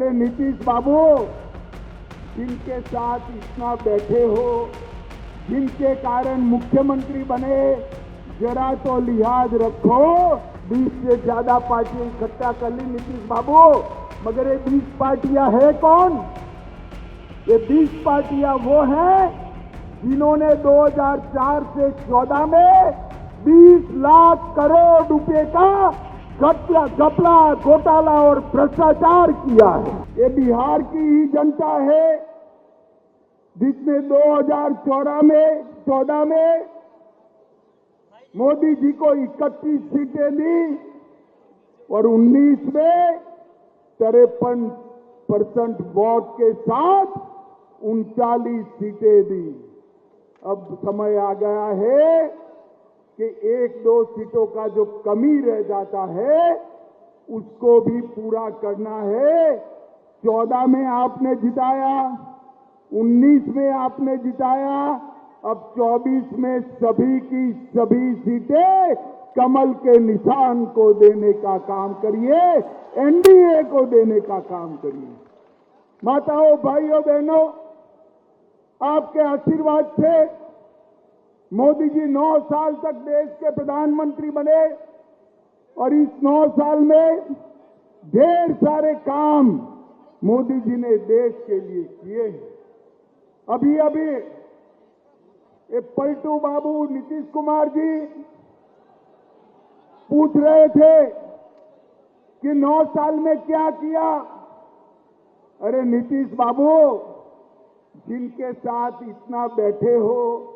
अरे नीतीश बाबू, जिनके साथ इतना बैठे हो, जिनके कारण मुख्यमंत्री बने, जरा तो लिहाज रखो। 20 से ज्यादा पार्टियां इकट्ठा कर ली नीतीश बाबू, मगर ये 20 पार्टियां है कौन? ये 20 पार्टियां वो हैं जिन्होंने 2004 से 14 में 20 लाख करोड़ रुपए का घपला, घोटाला और भ्रष्टाचार किया है। ये बिहार की ही जनता है जिसने 2014 में मोदी जी को 31 सीटें दी और 19 में 53% वोट के साथ 39 सीटें दी। अब समय आ गया है कि 1-2 सीटों का जो कमी रह जाता है उसको भी पूरा करना है। 14 में आपने जिताया, 19 में आपने जिताया, अब 24 में सभी की सभी सीटें कमल के निशान को देने का काम करिए, एनडीए को देने का काम करिए। माताओं, भाइयों, बहनों, आपके आशीर्वाद से मोदी जी 9 साल तक देश के प्रधानमंत्री बने और इस 9 साल में ढेर सारे काम मोदी जी ने देश के लिए किए हैं। अभी ये पलटू बाबू नीतीश कुमार जी पूछ रहे थे कि 9 साल में क्या किया। अरे नीतीश बाबू, जिनके साथ इतना बैठे हो,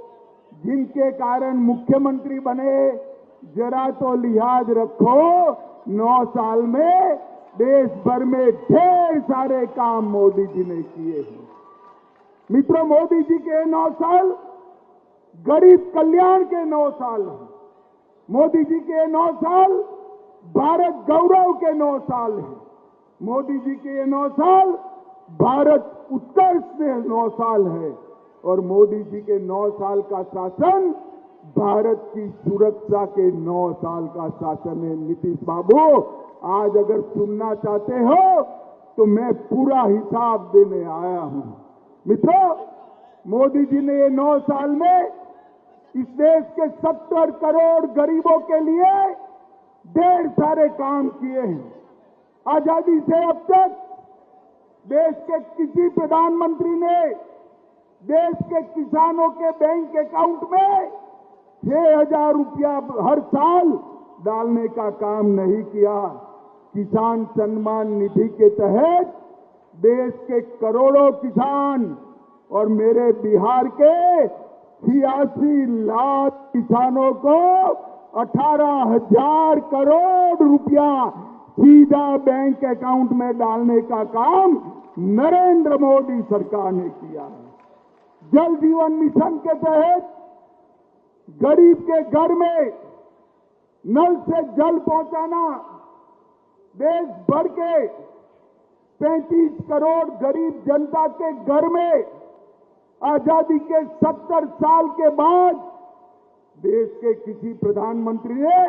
जिनके कारण मुख्यमंत्री बने, जरा तो लिहाज रखो। 9 साल में देश भर में ढेर सारे काम मोदी जी ने किए हैं। मित्रों, मोदी जी के 9 साल गरीब कल्याण के 9 साल हैं। मोदी जी के 9 साल भारत गौरव के 9 साल हैं। मोदी जी के 9 साल भारत उत्कर्ष के 9 साल है और मोदी जी के 9 साल का शासन भारत की सुरक्षा के 9 साल का शासन है। नीतीश बाबू, आज अगर सुनना चाहते हो तो मैं पूरा हिसाब देने आया हूं। मित्रों, मोदी जी ने ये 9 साल में इस देश के 70 करोड़ गरीबों के लिए ढेर सारे काम किए हैं। आजादी से अब तक देश के किसी प्रधानमंत्री ने देश के किसानों के बैंक अकाउंट में 6,000 रुपया हर साल डालने का काम नहीं किया। किसान सम्मान निधि के तहत देश के करोड़ों किसान और मेरे बिहार के 86 लाख किसानों को 18,000 करोड़ रुपया सीधा बैंक अकाउंट में डालने का काम नरेंद्र मोदी सरकार ने किया है। जल जीवन मिशन के तहत गरीब के घर में नल से जल पहुंचाना, देश भर के 35 करोड़ गरीब जनता के घर में आजादी के 70 साल के बाद देश के किसी प्रधानमंत्री ने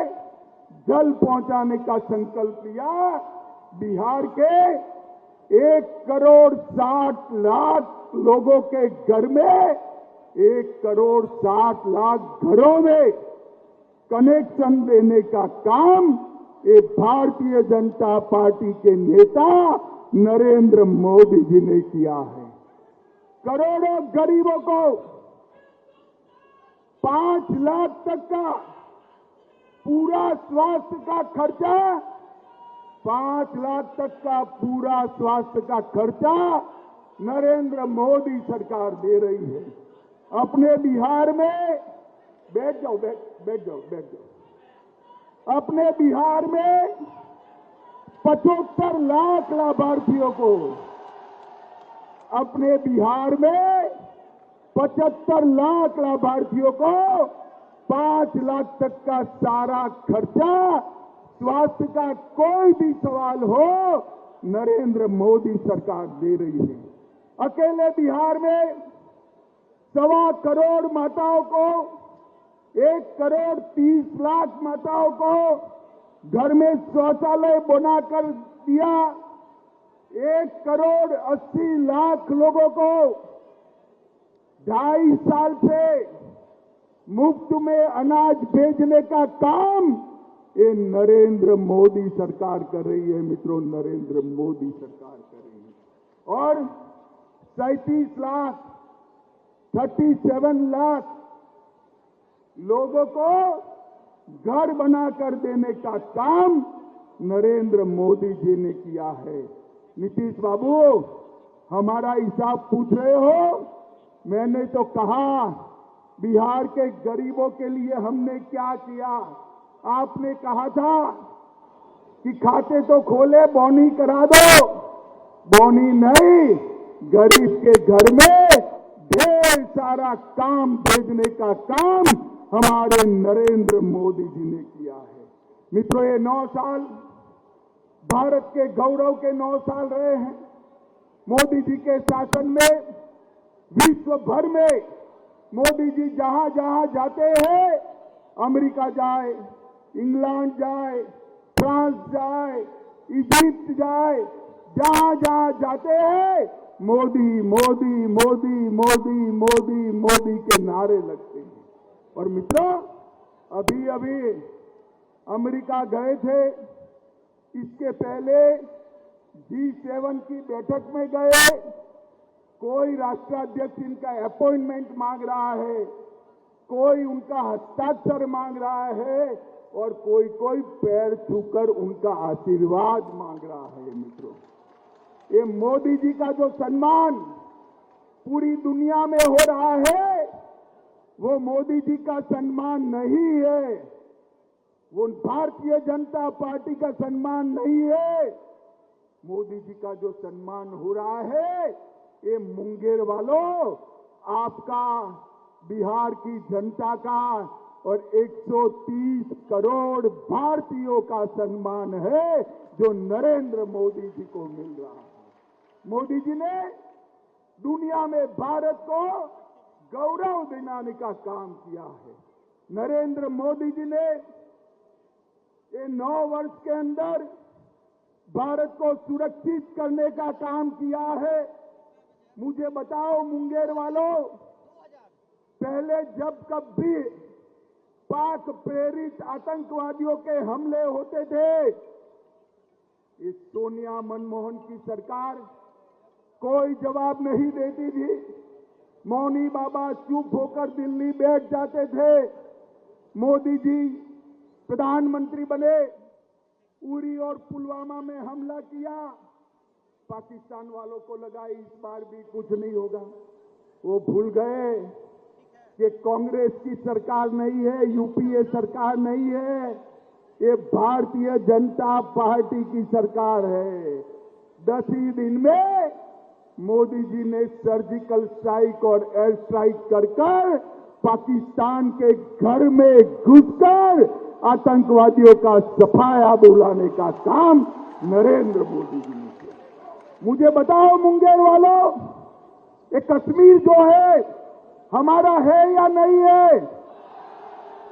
जल पहुंचाने का संकल्प लिया। बिहार के 1,60,00,000 लोगों के घर में, 1,60,00,000 घरों में कनेक्शन देने का काम ये भारतीय जनता पार्टी के नेता नरेंद्र मोदी जी ने किया है। करोड़ों गरीबों को 5 लाख तक का पूरा स्वास्थ्य का खर्चा, 5 लाख तक का पूरा स्वास्थ्य का खर्चा नरेंद्र मोदी सरकार दे रही है। अपने बिहार में बैठ जाओ। अपने बिहार में 75 लाख लाभार्थियों को, अपने बिहार में 75 लाख लाभार्थियों को 5 लाख तक का सारा खर्चा, स्वास्थ्य का कोई भी सवाल हो, नरेंद्र मोदी सरकार दे रही है। अकेले बिहार में 1.25 करोड़ माताओं को, 1,30,00,000 माताओं को घर में शौचालय बनाकर दिया। 1,80,00,000 लोगों को 2.5 साल से मुफ्त में अनाज भेजने का काम ये नरेंद्र मोदी सरकार कर रही है मित्रों, नरेंद्र मोदी सरकार कर रही है। और 37 लाख 37 लाख लोगों को घर बनाकर देने का काम नरेंद्र मोदी जी ने किया है। नीतीश बाबू, हमारा हिसाब पूछ रहे हो? मैंने तो कहा बिहार के गरीबों के लिए हमने क्या किया। आपने कहा था कि खाते तो खोले, बोनी करा दो। बोनी नहीं, गरीब के घर में ढेर सारा काम भेजने का काम हमारे नरेंद्र मोदी जी ने किया है। मित्रों, ये 9 साल भारत के गौरव के 9 साल रहे हैं। मोदी जी के शासन में विश्व भर में मोदी जी जहां जहां जाते हैं, अमेरिका जाए, इंग्लैंड जाए, फ्रांस जाए, इजिप्ट जाए, जहां जहां जाते हैं मोदी मोदी मोदी मोदी मोदी मोदी के नारे लगते हैं। और मित्रों, अभी अभी अमेरिका गए थे, इसके पहले G7 की बैठक में गए। कोई राष्ट्राध्यक्ष इनका अपॉइंटमेंट मांग रहा है, कोई उनका हस्ताक्षर मांग रहा है और कोई कोई पैर छूकर उनका आशीर्वाद मांग रहा है। मित्रों, ये मोदी जी का जो सम्मान पूरी दुनिया में हो रहा है, वो मोदी जी का सम्मान नहीं है, वो भारतीय जनता पार्टी का सम्मान नहीं है। मोदी जी का जो सम्मान हो रहा है, ये मुंगेर वालों, आपका, बिहार की जनता का और 130 करोड़ भारतीयों का सम्मान है जो नरेंद्र मोदी जी को मिल रहा है। मोदी जी ने दुनिया में भारत को गौरव दिलाने का काम किया है। नरेंद्र मोदी जी ने ये 9 वर्ष के अंदर भारत को सुरक्षित करने का काम किया है। मुझे बताओ मुंगेर वालों, पहले जब कभी पाक प्रेरित आतंकवादियों के हमले होते थे, इस सोनिया मनमोहन की सरकार कोई जवाब नहीं देती थी। मौनी बाबा चुप होकर दिल्ली बैठ जाते थे। मोदी जी प्रधानमंत्री बने, उरी और पुलवामा में हमला किया, पाकिस्तान वालों को लगा इस बार भी कुछ नहीं होगा। वो भूल गए कि कांग्रेस की सरकार नहीं है, यूपीए सरकार नहीं है, ये भारतीय जनता पार्टी की सरकार है। 10 ही दिन में मोदी जी ने सर्जिकल स्ट्राइक और एयर स्ट्राइक कर पाकिस्तान के घर में घुसकर आतंकवादियों का सफाया बुलाने का काम नरेंद्र मोदी जी ने किया। मुझे बताओ मुंगेर वालों, ये कश्मीर जो है हमारा है या नहीं है?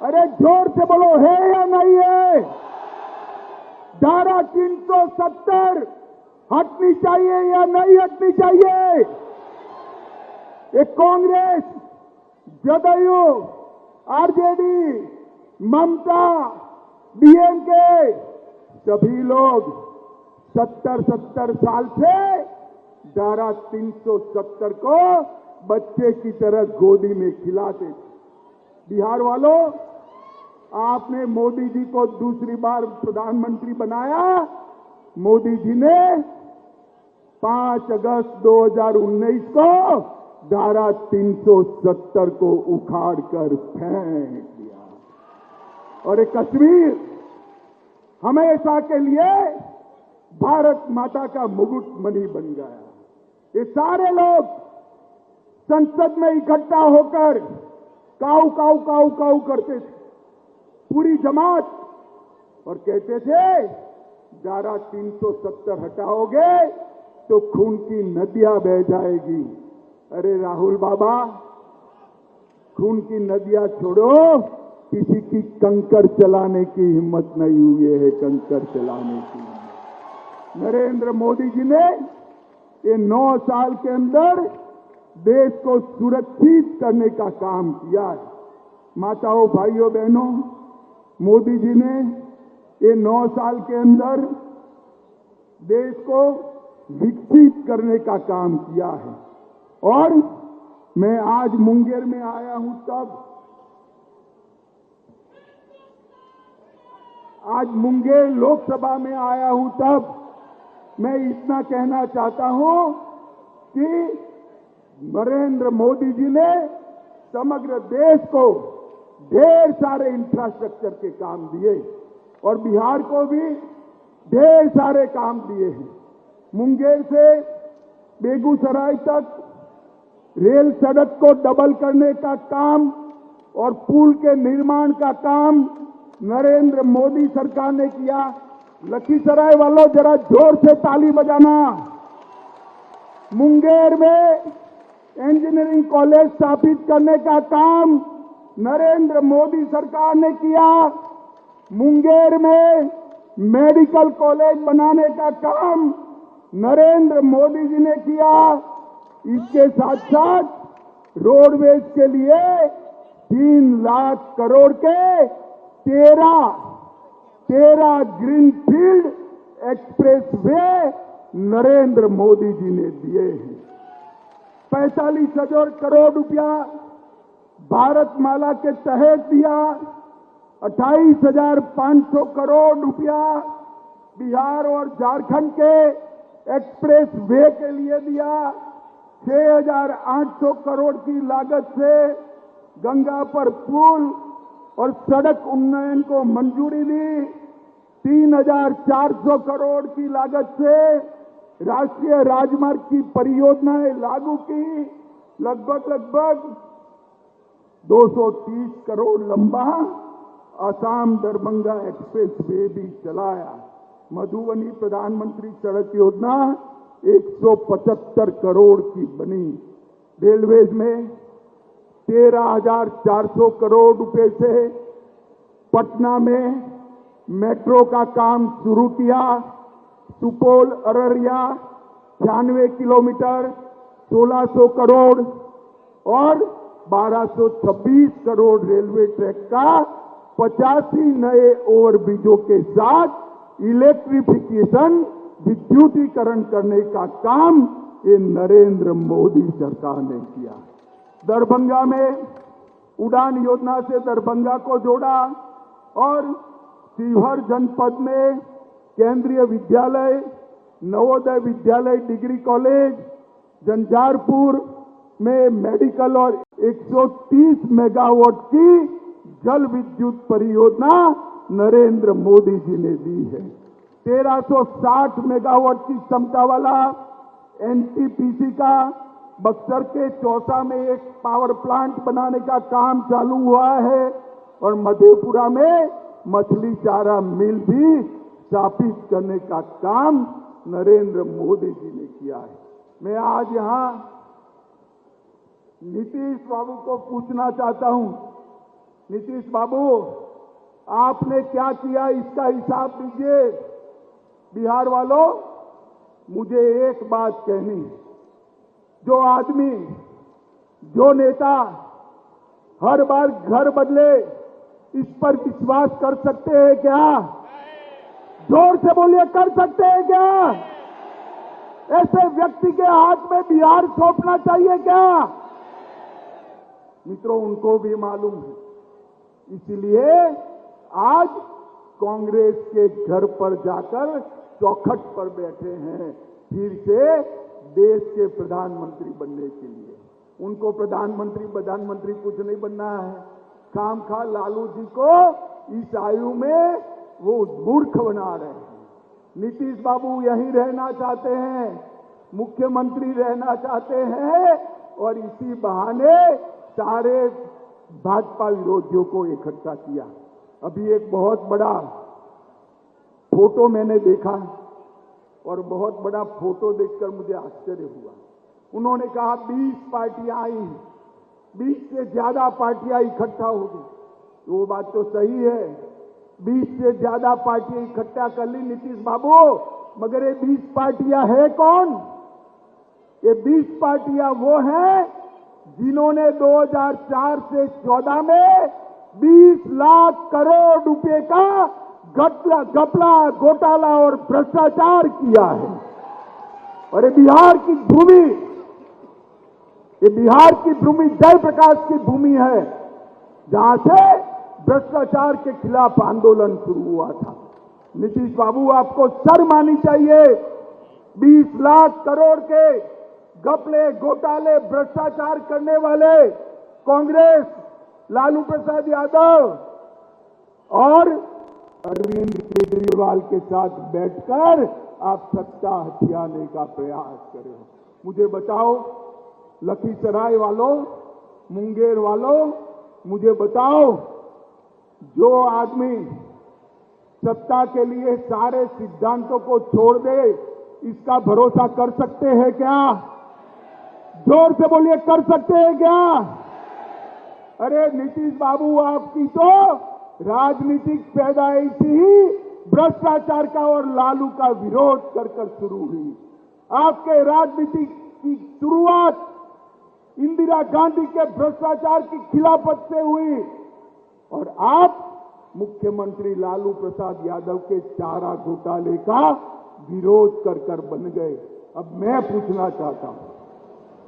अरे जोर से बोलो, है या नहीं है? धारा 370 हटनी चाहिए या नहीं हटनी चाहिए? ये कांग्रेस, जदयू, आरजेडी, ममता, डीएमके सभी लोग 70 साल से धारा 370 को बच्चे की तरह गोदी में खिलाते थे। बिहार वालों, आपने मोदी जी को दूसरी बार प्रधानमंत्री बनाया। मोदी जी ने 5 अगस्त 2019 को धारा 370 को उखाड़ कर फेंक दिया और ये कश्मीर हमेशा के लिए भारत माता का मुकुट मणि बन गया। ये सारे लोग संसद में इकट्ठा होकर काऊ काऊ काऊ काऊ करते थे, पूरी जमात, और कहते थे धारा 370 हटाओगे तो खून की नदियां बह जाएगी। अरे राहुल बाबा, खून की नदियां छोड़ो, किसी की कंकर चलाने की हिम्मत नहीं हुई है, कंकर चलाने की। नरेंद्र मोदी जी ने ये 9 साल के अंदर देश को सुरक्षित करने का काम किया है। माताओं, भाइयों, बहनों, मोदी जी ने ये 9 साल के अंदर देश को विकसित करने का काम किया है। और मैं आज मुंगेर में आया हूं आज मुंगेर लोकसभा में आया हूं तब मैं इतना कहना चाहता हूं कि नरेंद्र मोदी जी ने समग्र देश को ढेर सारे इंफ्रास्ट्रक्चर के काम दिए और बिहार को भी ढेर सारे काम दिए हैं। मुंगेर से बेगूसराय तक रेल सड़क को डबल करने का काम और पुल के निर्माण का काम नरेंद्र मोदी सरकार ने किया। लखीसराय वालों, जरा जोर से ताली बजाना। मुंगेर में इंजीनियरिंग कॉलेज स्थापित करने का काम नरेंद्र मोदी सरकार ने किया। मुंगेर में मेडिकल कॉलेज बनाने का काम नरेंद्र मोदी जी ने किया। इसके साथ साथ रोडवेज के लिए 3 लाख करोड़ के 13 greenfield expressway Narendra Modi ji ने दिए हैं। 45,000 करोड़ रुपया भारतमाला के तहत दिया। 28,500 करोड़ रुपया बिहार और झारखंड के एक्सप्रेस वे के लिए दिया। 6,800 करोड़ की लागत से गंगा पर पुल और सड़क उन्नयन को मंजूरी दी। 3,400 करोड़ की लागत से राष्ट्रीय राजमार्ग की परियोजनाएं लागू की। लगभग 230 करोड़ लंबा असम दरभंगा एक्सप्रेस वे भी चलाया। मधुबनी प्रधानमंत्री सड़क योजना 175 करोड़ की बनी। रेलवेज में 13,400 करोड़ रुपए से पटना में मेट्रो का काम शुरू किया। सुपौल अररिया 96 किलोमीटर 1600 करोड़ और 1226 करोड़ रेलवे ट्रैक का 85 नए ओवरब्रिजों के साथ इलेक्ट्रिफिकेशन विद्युतीकरण करने का काम ये नरेंद्र मोदी सरकार ने किया। दरभंगा में उड़ान योजना से दरभंगा को जोड़ा और शिवहर जनपद में केंद्रीय विद्यालय, नवोदय विद्यालय डिग्री कॉलेज, झंझारपुर में मेडिकल और 130 मेगावाट की जल विद्युत परियोजना नरेंद्र मोदी जी ने दी है। 1360 मेगावाट की क्षमता वाला एनटीपीसी का बक्सर के चौसा में एक पावर प्लांट बनाने का काम चालू हुआ है और मधेपुरा में मछली चारा मिल भी स्थापित करने का काम नरेंद्र मोदी जी ने किया है। मैं आज यहां नीतीश बाबू को पूछना चाहता हूं, नीतीश बाबू, आपने क्या किया इसका हिसाब दीजिए। बिहार वालों, मुझे एक बात कहनी है, जो आदमी, जो नेता हर बार घर बदले, इस पर विश्वास कर सकते हैं क्या? जोर से बोलिए, कर सकते हैं क्या? ऐसे व्यक्ति के हाथ में बिहार सौंपना चाहिए क्या? मित्रों, उनको भी मालूम है, इसलिए आज कांग्रेस के घर पर जाकर चौखट पर बैठे हैं फिर से देश के प्रधानमंत्री बनने के लिए। उनको प्रधानमंत्री कुछ नहीं बनना है। खामखा लालू जी को इस आयु में वो मूर्ख बना रहे हैं। नीतीश बाबू यहीं रहना चाहते हैं, मुख्यमंत्री रहना चाहते हैं और इसी बहाने सारे भाजपा विरोधियों को इकट्ठा किया। अभी एक बहुत बड़ा फोटो मैंने देखा और बहुत बड़ा फोटो देखकर मुझे आश्चर्य हुआ। उन्होंने कहा 20 पार्टियां आई, 20 से ज्यादा पार्टियां इकट्ठा हो गई। तो वो बात तो सही है, 20 से ज्यादा पार्टियां इकट्ठा कर ली नीतीश बाबू, मगर ये 20 पार्टियां है कौन? ये 20 पार्टियां वो हैं जिन्होंने 2004 से 14 में 20 लाख करोड़ रुपए का घपला, घोटाला और भ्रष्टाचार किया है। और ये बिहार की भूमि जयप्रकाश की भूमि है, जहां से भ्रष्टाचार के खिलाफ आंदोलन शुरू हुआ था। नीतीश बाबू, आपको शर्म आनी चाहिए। 20 लाख करोड़ के घपले, घोटाले, भ्रष्टाचार करने वाले कांग्रेस, लालू प्रसाद यादव और अरविंद केजरीवाल के साथ बैठकर आप सत्ता हथियाने का प्रयास कर रहे हो। मुझे बताओ, लखीसराय वालों, मुंगेर वालों, मुझे बताओ, जो आदमी सत्ता के लिए सारे सिद्धांतों को छोड़ दे, इसका भरोसा कर सकते हैं क्या? जोर से बोलिए, कर सकते हैं क्या? अरे नीतीश बाबू, आपकी तो राजनीतिक पैदाइश ही भ्रष्टाचार का और लालू का विरोध कर कर शुरू हुई। आपके राजनीति की शुरुआत इंदिरा गांधी के भ्रष्टाचार की खिलाफत से हुई और आप मुख्यमंत्री लालू प्रसाद यादव के चारा घोटाले का विरोध कर कर बन गए। अब मैं पूछना चाहता हूं,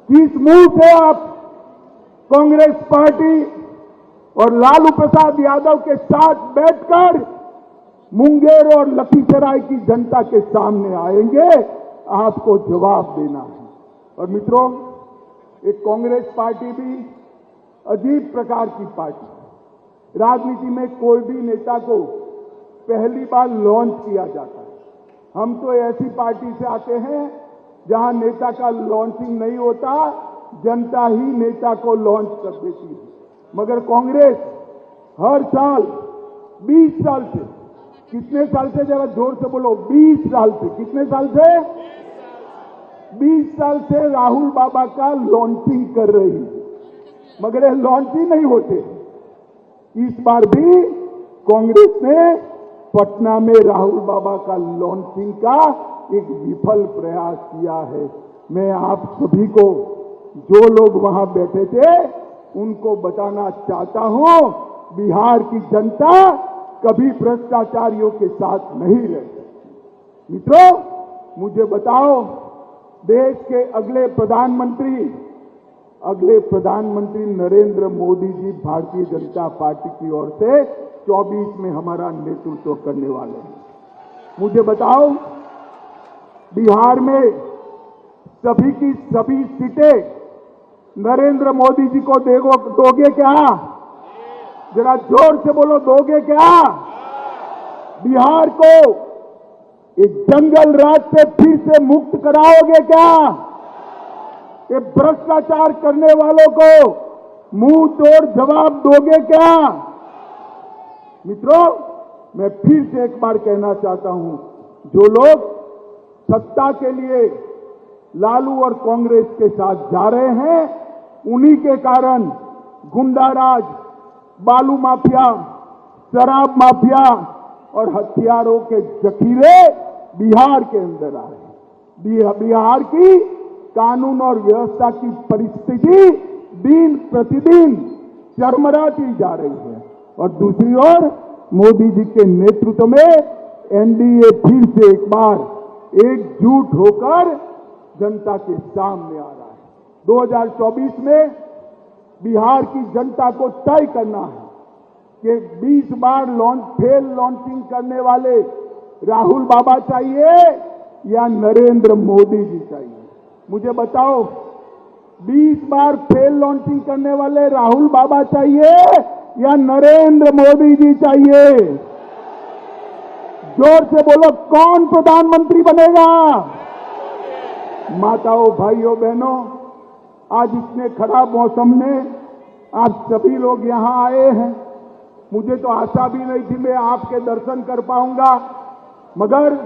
किस मुंह से आप कांग्रेस पार्टी और लालू प्रसाद यादव के साथ बैठकर मुंगेर और लखीसराय की जनता के सामने आएंगे? आपको जवाब देना है। और मित्रों, एक कांग्रेस पार्टी भी अजीब प्रकार की पार्टी। राजनीति में कोई भी नेता को पहली बार लॉन्च किया जाता है। हम तो ऐसी पार्टी से आते हैं जहां नेता का लॉन्चिंग नहीं होता, जनता ही नेता को लॉन्च कर देती है। मगर कांग्रेस हर साल 20 साल से, कितने साल से, जरा जोर से बोलो, 20 साल से, कितने साल से? 20 साल से राहुल बाबा का लॉन्चिंग कर रही है, मगर ये लॉन्च ही नहीं होते। इस बार भी कांग्रेस ने पटना में राहुल बाबा का लॉन्चिंग का एक विफल प्रयास किया है। मैं आप सभी को, जो लोग वहां बैठे थे, उनको बताना चाहता हूं, बिहार की जनता कभी भ्रष्टाचारियों के साथ नहीं रह सकती। मित्रों, मुझे बताओ, देश के अगले प्रधानमंत्री नरेंद्र मोदी जी भारतीय जनता पार्टी की ओर से 24 में हमारा नेतृत्व करने वाले हैं। मुझे बताओ, बिहार में सभी की सभी सीटें नरेंद्र मोदी जी को दोगे क्या? जरा जोर से बोलो, दोगे क्या? बिहार को एक जंगल राज से फिर से मुक्त कराओगे क्या? ये भ्रष्टाचार करने वालों को मुंह तोड़ जवाब दोगे क्या? मित्रों, मैं फिर से एक बार कहना चाहता हूं, जो लोग सत्ता के लिए लालू और कांग्रेस के साथ जा रहे हैं, उन्हीं के कारण गुंडाराज, बालू माफिया, शराब माफिया और हथियारों के जखीरे बिहार के अंदर आ रहे हैं। बिहार की कानून और व्यवस्था की परिस्थिति दिन प्रतिदिन चरमराती जा रही है और दूसरी ओर मोदी जी के नेतृत्व में एनडीए फिर से एक बार एकजुट होकर जनता के सामने आ रहा है। 2024 में बिहार की जनता को तय करना है कि 20 बार फेल लॉन्चिंग करने वाले राहुल बाबा चाहिए या नरेंद्र मोदी जी चाहिए। मुझे बताओ, 20 बार फेल लॉन्चिंग करने वाले राहुल बाबा चाहिए या नरेंद्र मोदी जी चाहिए? जोर से बोलो, कौन प्रधानमंत्री बनेगा? माताओं, भाइयों, बहनों, आज इतने खराब मौसम में आप सभी लोग यहां आए हैं। मुझे तो आशा भी नहीं थी मैं आपके दर्शन कर पाऊंगा, मगर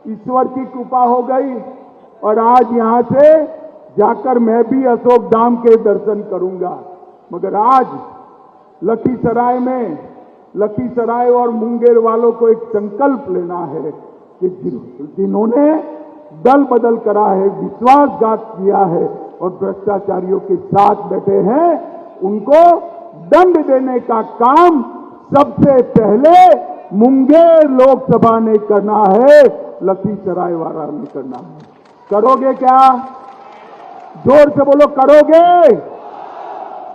ईश्वर की कृपा हो गई और आज यहां से जाकर मैं भी अशोक धाम के दर्शन करूंगा। मगर आज लखीसराय और मुंगेर वालों को एक संकल्प लेना है कि जिन्होंने दल बदल करा है, विश्वासघात किया है और भ्रष्टाचारियों के साथ बैठे हैं, उनको दंड देने का काम सबसे पहले मुंगेर लोकसभा ने करना है, लखीसराय वाला ने करना है। करोगे क्या? जोर से बोलो, करोगे?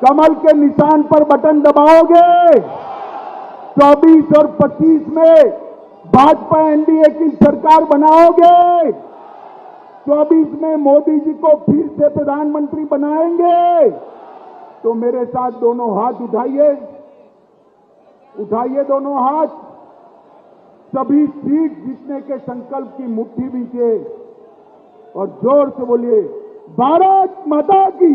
कमल के निशान पर बटन दबाओगे? 24 और 25 में भाजपा एनडीए की सरकार बनाओगे? 24 में मोदी जी को फिर से प्रधानमंत्री बनाएंगे? तो मेरे साथ दोनों हाथ उठाइए, उठाइए दोनों हाथ, सभी सीट जीतने के संकल्प की मुट्ठी बीचे और जोर से बोलिए, भारत माता की।